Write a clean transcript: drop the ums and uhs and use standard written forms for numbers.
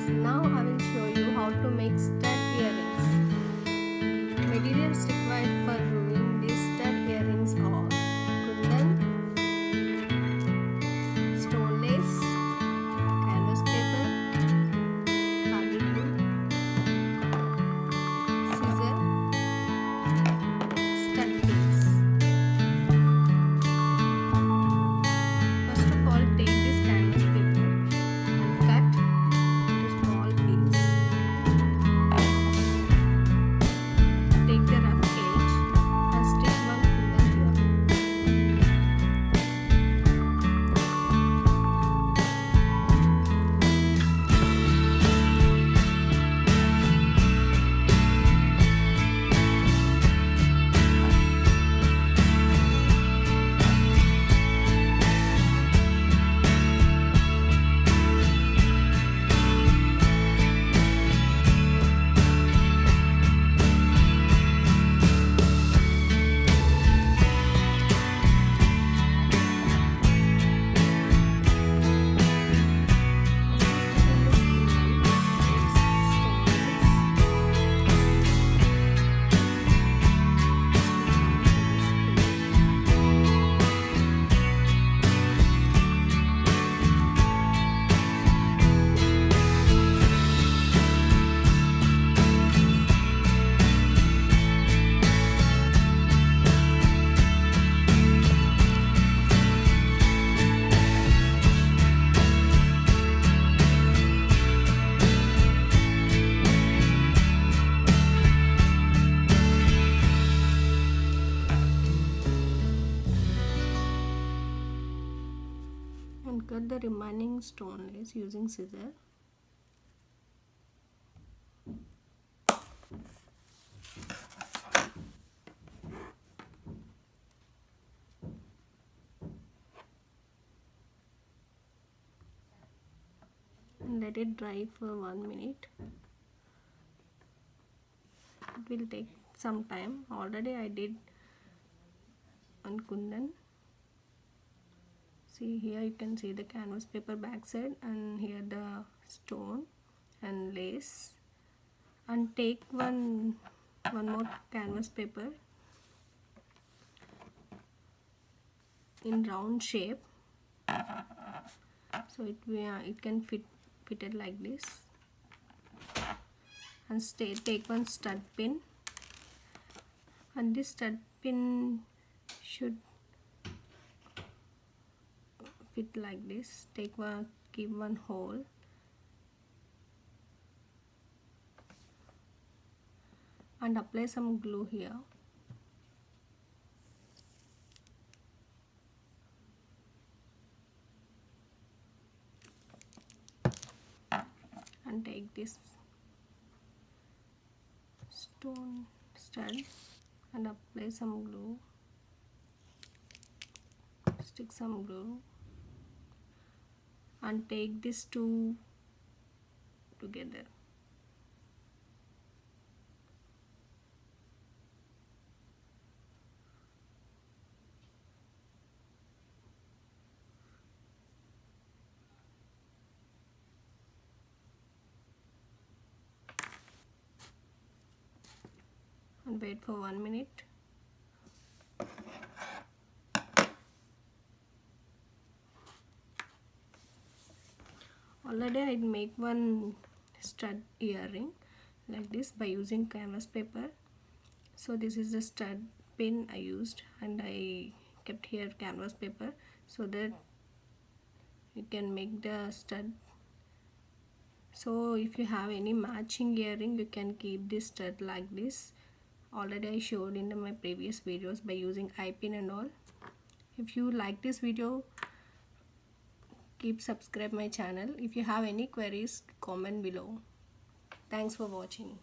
Now I will show you how to make stud earrings. Materials required for doing these stud earrings are kundan, stone lace, canvas paper, khadi glue, scissor, stud pins. First of all, take this canvas paper and cut into small pieces. Take the rough edge and stick one kundan here. And cut the remaining stone lace using scissor. And let it dry for 1 minute. It will take some time. Already I did on kundan. See, here you can see the canvas paper backside, and here the stone and lace. And take one more canvas paper in round shape, so it can fit it like this. And take one stud pin, and this stud pin should fit like this. Keep one hole and apply some glue here. And take this stone stud and apply some glue. Stick some glue and take these two together. And wait for 1 minute. Already I make one stud earring like this by using canvas paper. So this is the stud pin I used, and I kept here canvas paper so that you can make the stud. So if you have any matching earring, you can keep this stud like this. Already I showed in my previous videos by using eye pin and all. If you like this video, keep subscribe my channel. If you have any queries, comment below. Thanks for watching.